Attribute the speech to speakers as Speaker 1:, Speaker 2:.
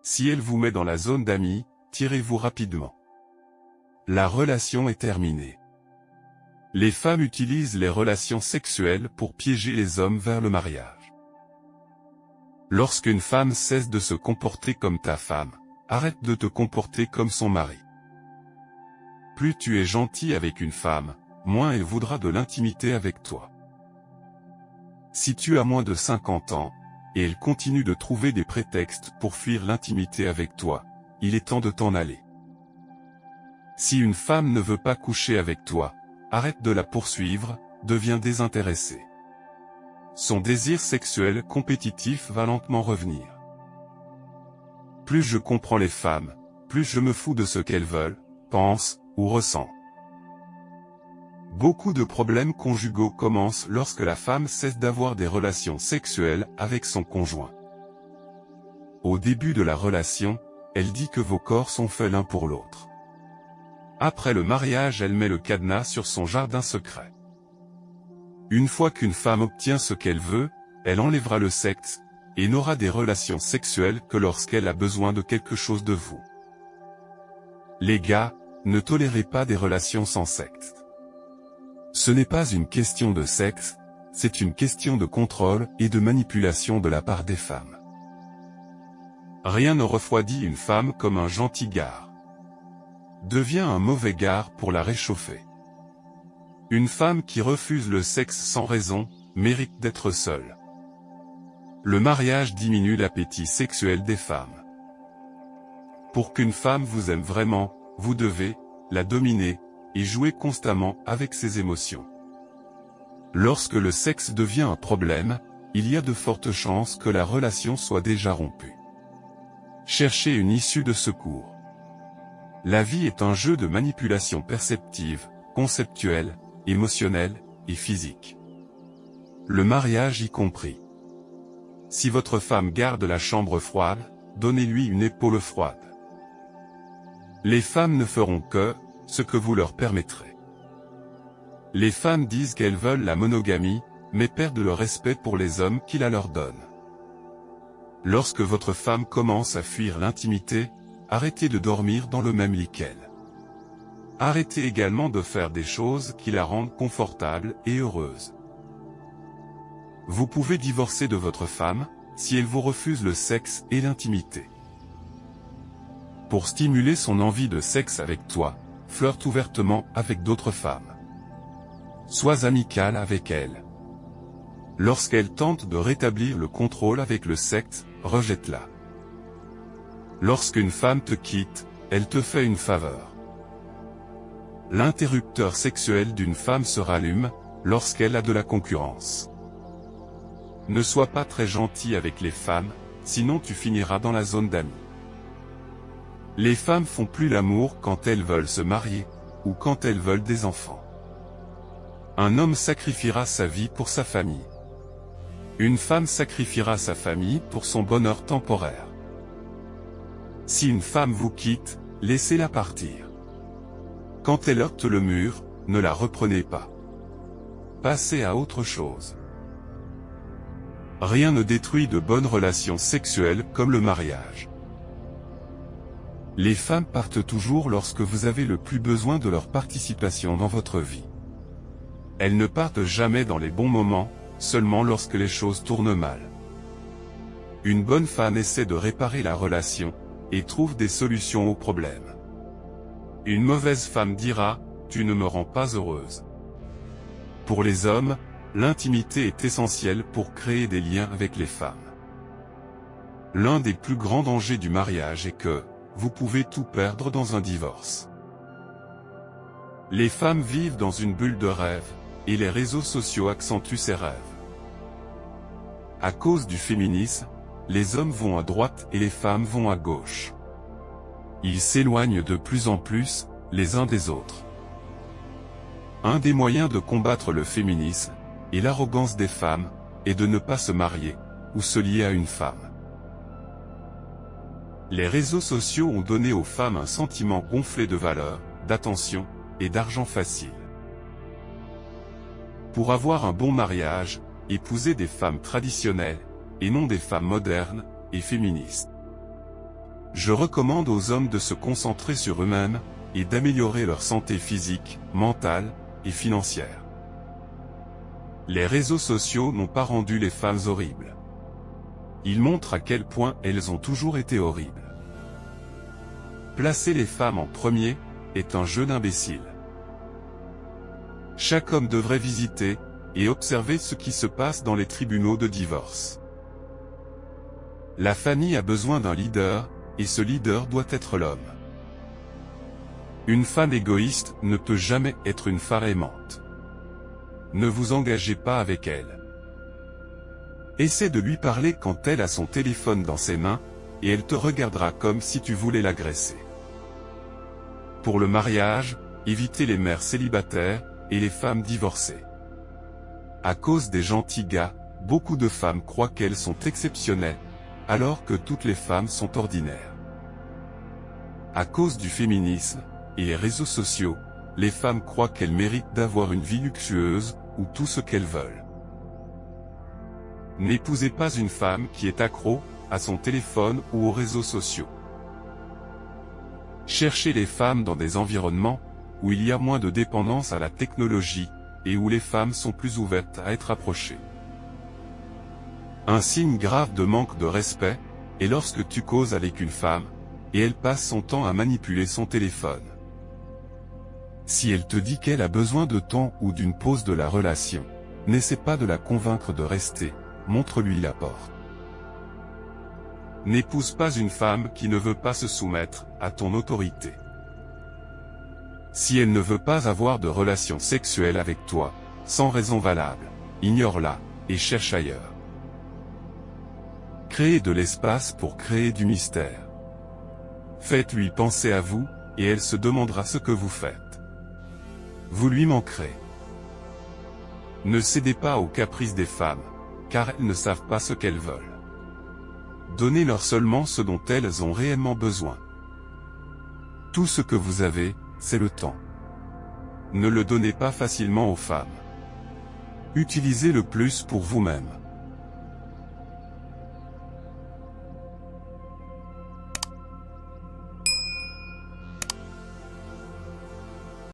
Speaker 1: Si elle vous met dans la zone d'amis, tirez-vous rapidement. La relation est terminée. Les femmes utilisent les relations sexuelles pour piéger les hommes vers le mariage. Lorsqu'une femme cesse de se comporter comme ta femme, arrête de te comporter comme son mari. Plus tu es gentil avec une femme, moins elle voudra de l'intimité avec toi. Si tu as moins de 50 ans, et elle continue de trouver des prétextes pour fuir l'intimité avec toi, il est temps de t'en aller. Si une femme ne veut pas coucher avec toi, arrête de la poursuivre, deviens désintéressé. Son désir sexuel compétitif va lentement revenir. Plus je comprends les femmes, plus je me fous de ce qu'elles veulent, pensent ou ressentent. Beaucoup de problèmes conjugaux commencent lorsque la femme cesse d'avoir des relations sexuelles avec son conjoint. Au début de la relation, elle dit que vos corps sont faits l'un pour l'autre. Après le mariage, elle met le cadenas sur son jardin secret. Une fois qu'une femme obtient ce qu'elle veut, elle enlèvera le sexe, et n'aura des relations sexuelles que lorsqu'elle a besoin de quelque chose de vous. Les gars, ne tolérez pas des relations sans sexe. Ce n'est pas une question de sexe, c'est une question de contrôle et de manipulation de la part des femmes. Rien ne refroidit une femme comme un gentil gars. Deviens un mauvais gars pour la réchauffer. Une femme qui refuse le sexe sans raison, mérite d'être seule. Le mariage diminue l'appétit sexuel des femmes. Pour qu'une femme vous aime vraiment, vous devez la dominer et jouer constamment avec ses émotions. Lorsque le sexe devient un problème, il y a de fortes chances que la relation soit déjà rompue. Cherchez une issue de secours. La vie est un jeu de manipulation perceptive, conceptuelle, émotionnelle et physique. Le mariage y compris. Si votre femme garde la chambre froide, donnez-lui une épaule froide. Les femmes ne feront que ce que vous leur permettrez. Les femmes disent qu'elles veulent la monogamie, mais perdent le respect pour les hommes qui la leur donnent. Lorsque votre femme commence à fuir l'intimité, arrêtez de dormir dans le même lit qu'elle. Arrêtez également de faire des choses qui la rendent confortable et heureuse. Vous pouvez divorcer de votre femme, si elle vous refuse le sexe et l'intimité. Pour stimuler son envie de sexe avec toi, flirte ouvertement avec d'autres femmes. Sois amical avec elle. Lorsqu'elle tente de rétablir le contrôle avec le sexe, rejette-la. Lorsqu'une femme te quitte, elle te fait une faveur. L'interrupteur sexuel d'une femme se rallume, lorsqu'elle a de la concurrence. Ne sois pas très gentil avec les femmes, sinon tu finiras dans la zone d'amis. Les femmes font plus l'amour quand elles veulent se marier, ou quand elles veulent des enfants. Un homme sacrifiera sa vie pour sa famille. Une femme sacrifiera sa famille pour son bonheur temporaire. Si une femme vous quitte, laissez-la partir. Quand elle heurte le mur, ne la reprenez pas. Passez à autre chose. Rien ne détruit de bonnes relations sexuelles comme le mariage. Les femmes partent toujours lorsque vous avez le plus besoin de leur participation dans votre vie. Elles ne partent jamais dans les bons moments, seulement lorsque les choses tournent mal. Une bonne femme essaie de réparer la relation, et trouve des solutions aux problèmes. Une mauvaise femme dira, « Tu ne me rends pas heureuse ». Pour les hommes, l'intimité est essentielle pour créer des liens avec les femmes. L'un des plus grands dangers du mariage est que, vous pouvez tout perdre dans un divorce. Les femmes vivent dans une bulle de rêve, et les réseaux sociaux accentuent ces rêves. À cause du féminisme, les hommes vont à droite et les femmes vont à gauche. Ils s'éloignent de plus en plus, les uns des autres. Un des moyens de combattre le féminisme, et l'arrogance des femmes, est de ne pas se marier, ou se lier à une femme. Les réseaux sociaux ont donné aux femmes un sentiment gonflé de valeur, d'attention, et d'argent facile. Pour avoir un bon mariage, épousez des femmes traditionnelles, et non des femmes modernes, et féministes. Je recommande aux hommes de se concentrer sur eux-mêmes, et d'améliorer leur santé physique, mentale, et financière. Les réseaux sociaux n'ont pas rendu les femmes horribles. Ils montrent à quel point elles ont toujours été horribles. Placer les femmes en premier est un jeu d'imbéciles. Chaque homme devrait visiter et observer ce qui se passe dans les tribunaux de divorce. La famille a besoin d'un leader, et ce leader doit être l'homme. Une femme égoïste ne peut jamais être une femme aimante. Ne vous engagez pas avec elle. Essaie de lui parler quand elle a son téléphone dans ses mains, et elle te regardera comme si tu voulais l'agresser. Pour le mariage, évitez les mères célibataires, et les femmes divorcées. À cause des gentils gars, beaucoup de femmes croient qu'elles sont exceptionnelles, alors que toutes les femmes sont ordinaires. À cause du féminisme, et les réseaux sociaux, les femmes croient qu'elles méritent d'avoir une vie luxueuse, ou tout ce qu'elles veulent. N'épousez pas une femme qui est accro à son téléphone ou aux réseaux sociaux. Cherchez les femmes dans des environnements où il y a moins de dépendance à la technologie, et où les femmes sont plus ouvertes à être approchées. Un signe grave de manque de respect est lorsque tu causes avec une femme, et elle passe son temps à manipuler son téléphone. Si elle te dit qu'elle a besoin de temps ou d'une pause de la relation, n'essaie pas de la convaincre de rester, montre-lui la porte. N'épouse pas une femme qui ne veut pas se soumettre à ton autorité. Si elle ne veut pas avoir de relations sexuelles avec toi, sans raison valable, ignore-la, et cherche ailleurs. Créez de l'espace pour créer du mystère. Faites-lui penser à vous, et elle se demandera ce que vous faites. Vous lui manquerez. Ne cédez pas aux caprices des femmes, car elles ne savent pas ce qu'elles veulent. Donnez-leur seulement ce dont elles ont réellement besoin. Tout ce que vous avez, c'est le temps. Ne le donnez pas facilement aux femmes. Utilisez-le plus pour vous-même.